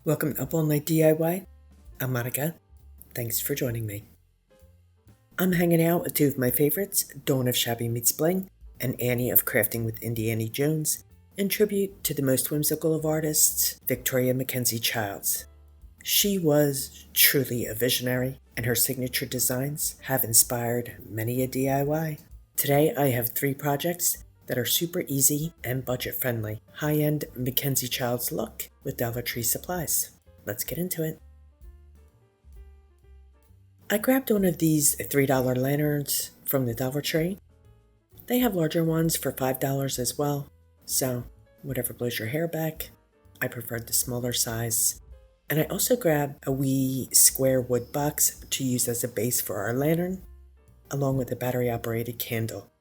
Welcome to Up All Night DIY. I'm Monica. Thanks for joining me. I'm hanging out with two of my favorites, Dawn of Shabby Meets Bling and Annie of Crafting with Indiana Jones, in tribute to the most whimsical of artists, Victoria MacKenzie-Childs. She was truly a visionary, and her signature designs have inspired many a DIY. Today I have 3 projects that are super easy and budget-friendly. High-end MacKenzie-Childs look with Dollar Tree supplies. Let's get into it. I grabbed one of these $3 lanterns from the Dollar Tree. They have larger ones for $5 as well, so whatever blows your hair back. I preferred the smaller size. And I also grabbed a wee square wood box to use as a base for our lantern, along with a battery-operated candle.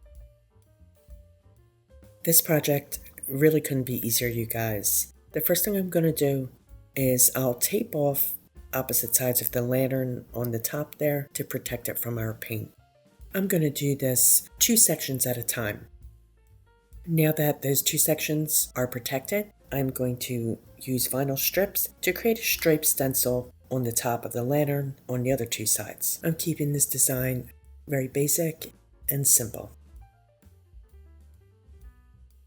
This project really couldn't be easier, you guys. The first thing I'm going to do is I'll tape off opposite sides of the lantern on the top there to protect it from our paint. I'm going to do this 2 sections at a time. Now that those 2 sections are protected, I'm going to use vinyl strips to create a stripe stencil on the top of the lantern on the other 2 sides. I'm keeping this design very basic and simple.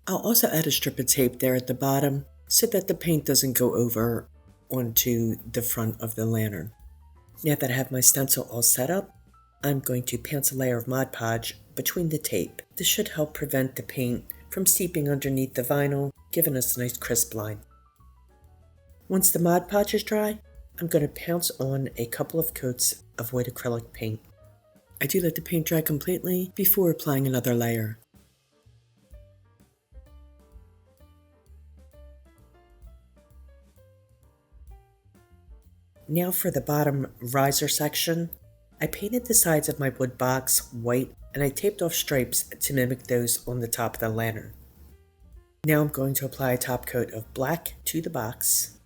I'll also add a strip of tape there at the bottom so that the paint doesn't go over onto the front of the lantern. Now that I have my stencil all set up, I'm going to pounce a layer of Mod Podge between the tape. This should help prevent the paint from seeping underneath the vinyl, giving us a nice crisp line. Once the Mod Podge is dry, I'm going to pounce on a couple of coats of white acrylic paint. I do let the paint dry completely before applying another layer. Now for the bottom riser section, I painted the sides of my wood box white and I taped off stripes to mimic those on the top of the lantern. Now I'm going to apply a top coat of black to the box,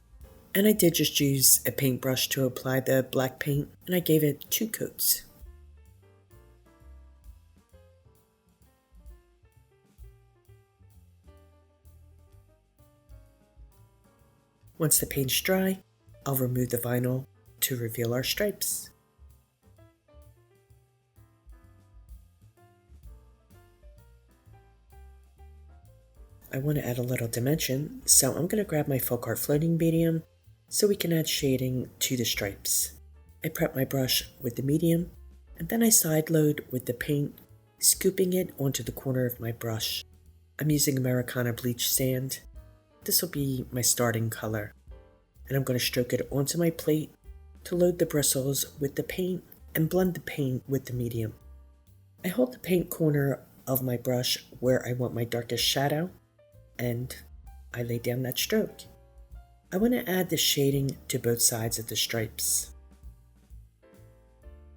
and I did just use a paintbrush to apply the black paint, and I gave it 2 coats. Once the paint's dry, I'll remove the vinyl to reveal our stripes. I want to add a little dimension, so I'm going to grab my FolkArt floating medium so we can add shading to the stripes. I prep my brush with the medium, and then I side load with the paint, scooping it onto the corner of my brush. I'm using Americana bleached sand. This will be my starting color. And I'm going to stroke it onto my plate to load the bristles with the paint and blend the paint with the medium. I hold the paint corner of my brush where I want my darkest shadow, and I lay down that stroke. I want to add the shading to both sides of the stripes.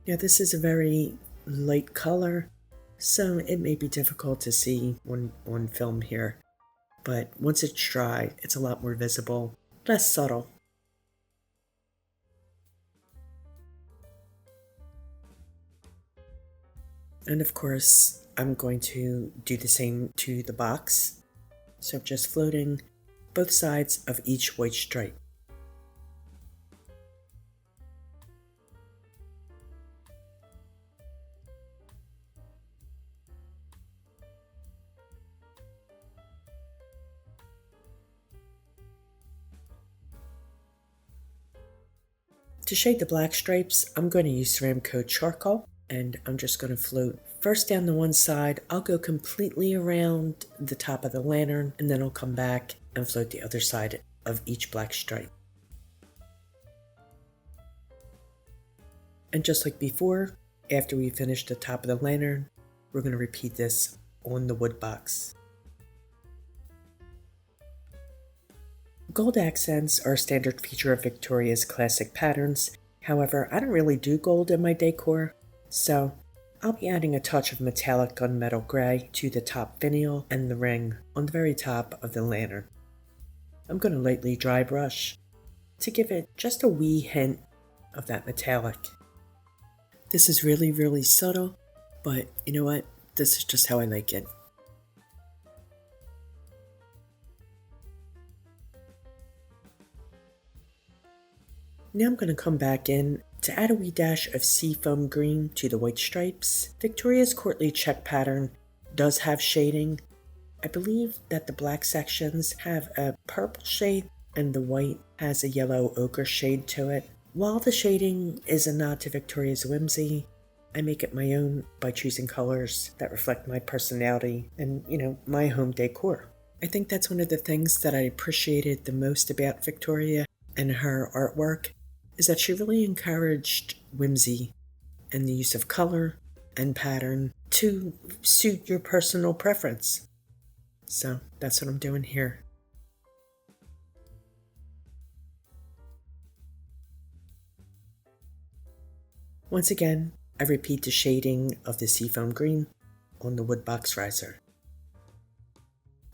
Now this is a very light color, so it may be difficult to see on film here, but once it's dry, it's a lot more visible, less subtle. And of course, I'm going to do the same to the box. So I'm just floating both sides of each white stripe. To shade the black stripes, I'm going to use Ceramcoat Charcoal. And I'm just going to float first down the one side. I'll go completely around the top of the lantern, and then I'll come back and float the other side of each black stripe. And just like before, after we finish the top of the lantern, we're going to repeat this on the wood box. Gold accents are a standard feature of Victoria's classic patterns. However, I don't really do gold in my decor. So, I'll be adding a touch of metallic gunmetal gray to the top finial and the ring on the very top of the lantern. I'm going to lightly dry brush to give it just a wee hint of that metallic. This is really subtle, but you know what? This is just how I like it. Now I'm going to come back in to add a wee dash of Sea Foam green to the white stripes. Victoria's courtly check pattern does have shading. I believe that the black sections have a purple shade and the white has a yellow ochre shade to it. While the shading is a nod to Victoria's whimsy, I make it my own by choosing colors that reflect my personality and, my home decor. I think that's one of the things that I appreciated the most about Victoria and her artwork is that she really encouraged whimsy and the use of color and pattern to suit your personal preference. So that's what I'm doing here. Once again, I repeat the shading of the seafoam green on the wood box riser.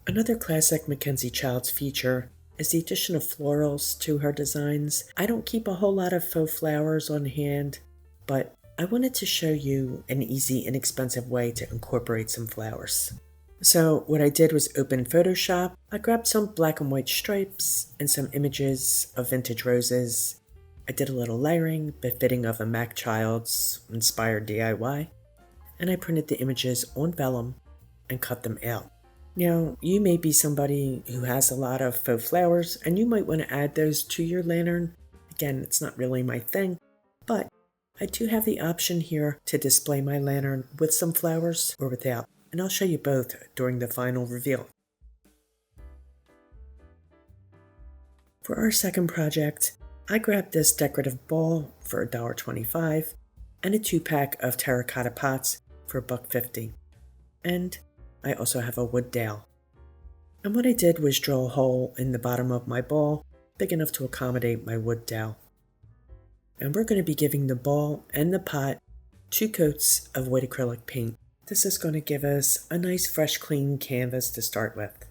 Another classic MacKenzie-Childs feature is the addition of florals to her designs. I don't keep a whole lot of faux flowers on hand, but I wanted to show you an easy, inexpensive way to incorporate some flowers. So what I did was open Photoshop. I grabbed some black and white stripes and some images of vintage roses. I did a little layering befitting of a MacKenzie-Childs inspired DIY, and I printed the images on vellum and cut them out. Now, you may be somebody who has a lot of faux flowers and you might want to add those to your lantern. Again, it's not really my thing, but I do have the option here to display my lantern with some flowers or without, and I'll show you both during the final reveal. For our second project, I grabbed this decorative ball for $1.25 and a 2-pack of terracotta pots for $1.50. And I also have a wood dowel. And what I did was drill a hole in the bottom of my ball, big enough to accommodate my wood dowel. And we're going to be giving the ball and the pot 2 coats of white acrylic paint. This is going to give us a nice fresh clean canvas to start with.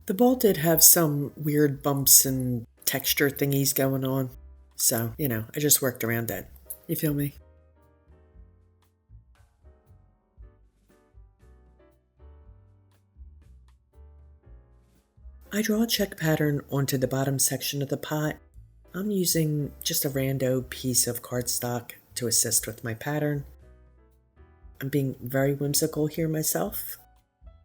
The ball did have some weird bumps and texture thingies going on, so, I just worked around that. You feel me? I draw a check pattern onto the bottom section of the pot. I'm using just a rando piece of cardstock to assist with my pattern. I'm being very whimsical here myself,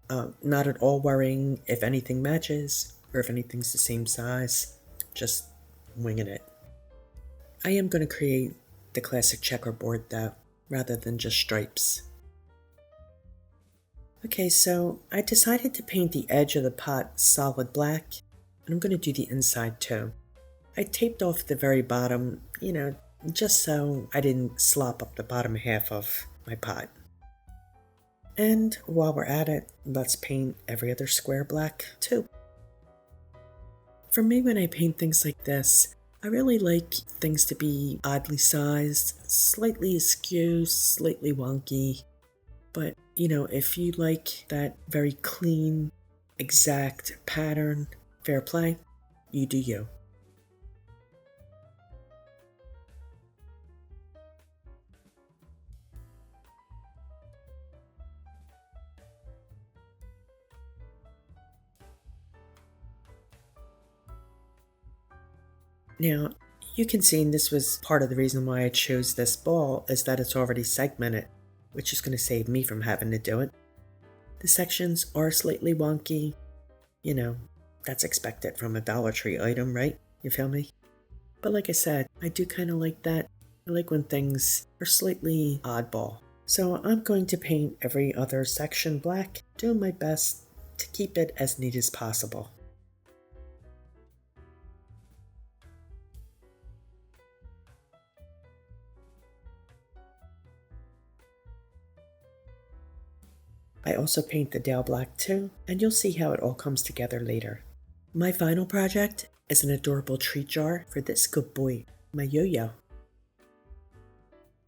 not at all worrying if anything matches or if anything's the same size, just winging it. I am going to create the classic checkerboard though, rather than just stripes. Okay, so I decided to paint the edge of the pot solid black, and I'm going to do the inside too. I taped off the very bottom, just so I didn't slop up the bottom half of my pot. And while we're at it, let's paint every other square black too. For me, when I paint things like this, I really like things to be oddly sized, slightly askew, slightly wonky. But, if you like that very clean, exact pattern, fair play, you do you. Now, you can see, and this was part of the reason why I chose this ball, is that it's already segmented, which is going to save me from having to do it. The sections are slightly wonky. That's expected from a Dollar Tree item, right? You feel me? But like I said, I do kind of like that. I like when things are slightly oddball. So I'm going to paint every other section black, doing my best to keep it as neat as possible. I also paint the dowel black too, and you'll see how it all comes together later. My final project is an adorable treat jar for this good boy, my yo-yo.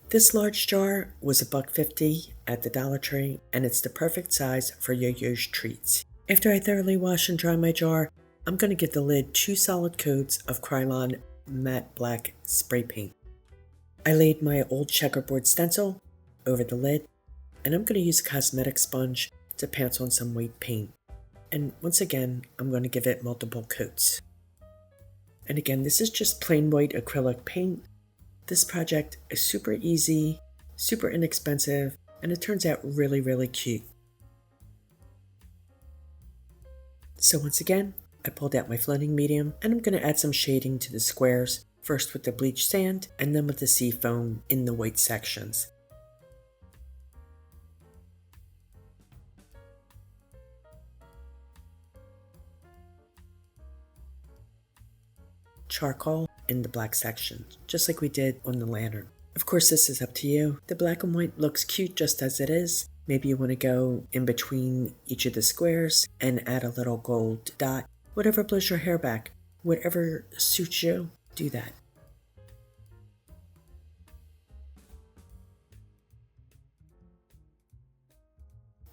This large jar was $1.50 at the Dollar Tree, and it's the perfect size for yo-yo's treats. After I thoroughly wash and dry my jar, I'm going to give the lid 2 solid coats of Krylon matte black spray paint. I laid my old checkerboard stencil over the lid, and I'm going to use a cosmetic sponge to pounce on some white paint. And once again, I'm going to give it multiple coats. And again, this is just plain white acrylic paint. This project is super easy, super inexpensive, and it turns out really, really cute. So once again, I pulled out my floating medium, and I'm going to add some shading to the squares, first with the bleached sand, and then with the sea foam in the white sections. Charcoal in the black section, just like we did on the lantern. Of course, this is up to you. The black and white looks cute just as it is. Maybe you want to go in between each of the squares and add a little gold dot. Whatever blows your hair back, whatever suits you, do that.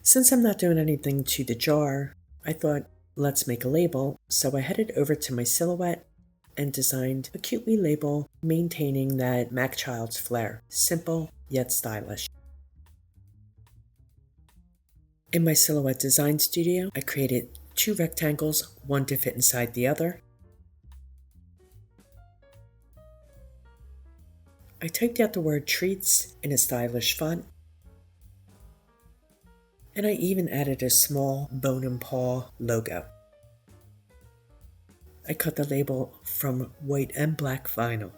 Since I'm not doing anything to the jar, I thought, let's make a label. So I headed over to my silhouette and designed a cute wee label maintaining that MacKenzie-Childs flair. Simple yet stylish. In my silhouette design studio, I created 2 rectangles, one to fit inside the other. I typed out the word treats in a stylish font. And I even added a small bone and paw logo. I cut the label from white and black vinyl.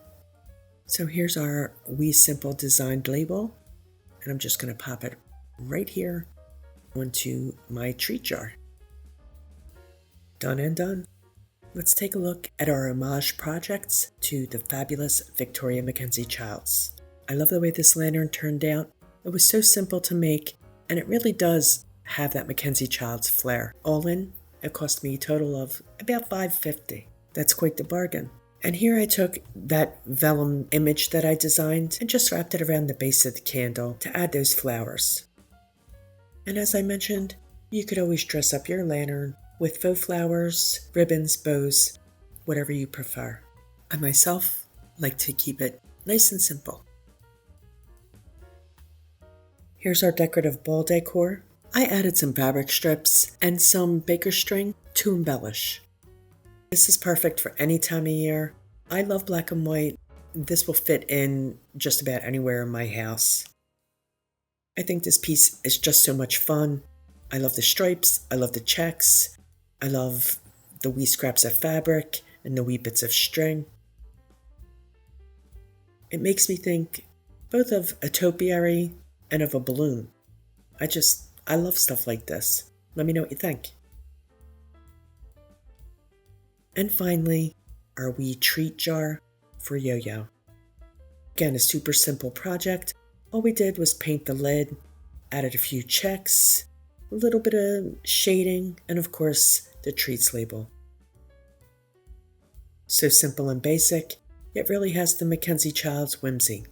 So here's our wee simple designed label, and I'm just going to pop it right here onto my treat jar. Done and done. Let's take a look at our homage projects to the fabulous Victoria MacKenzie-Childs. I love the way this lantern turned out. It was so simple to make, and it really does have that MacKenzie-Childs flair. All in, it cost me a total of about $5.50. That's quite the bargain. And here I took that vellum image that I designed and just wrapped it around the base of the candle to add those flowers. And as I mentioned, you could always dress up your lantern with faux flowers, ribbons, bows, whatever you prefer. I myself like to keep it nice and simple. Here's our decorative ball decor. I added some fabric strips and some baker string to embellish. This is perfect for any time of year. I love black and white. This will fit in just about anywhere in my house. I think this piece is just so much fun. I love the stripes, I love the checks, I love the wee scraps of fabric and the wee bits of string. It makes me think both of a topiary and of a balloon. I love stuff like this. Let me know what you think. And finally, our wee treat jar for Yo-Yo. Again, a super simple project. All we did was paint the lid, added a few checks, a little bit of shading, and of course, the treats label. So simple and basic, yet really has the MacKenzie-Childs whimsy.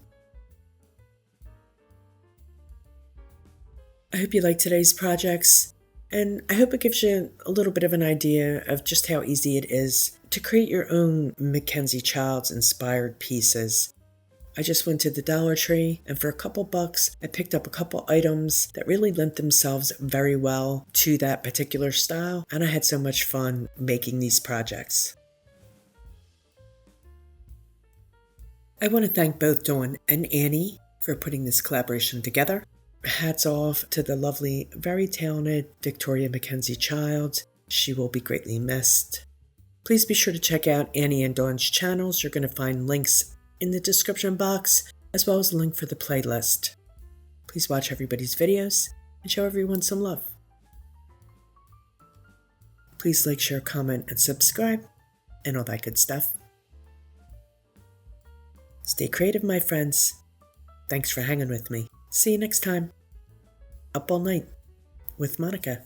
I hope you liked today's projects, and I hope it gives you a little bit of an idea of just how easy it is to create your own MacKenzie-Childs inspired pieces. I just went to the Dollar Tree, and for a couple bucks, I picked up a couple items that really lent themselves very well to that particular style, and I had so much fun making these projects. I want to thank both Dawn and Annie for putting this collaboration together. Hats off to the lovely, very talented Victoria MacKenzie-Childs. She will be greatly missed. Please be sure to check out Annie and Dawn's channels. You're going to find links in the description box, as well as a link for the playlist. Please watch everybody's videos and show everyone some love. Please like, share, comment, and subscribe, and all that good stuff. Stay creative, my friends. Thanks for hanging with me. See you next time. Up all night with Monica.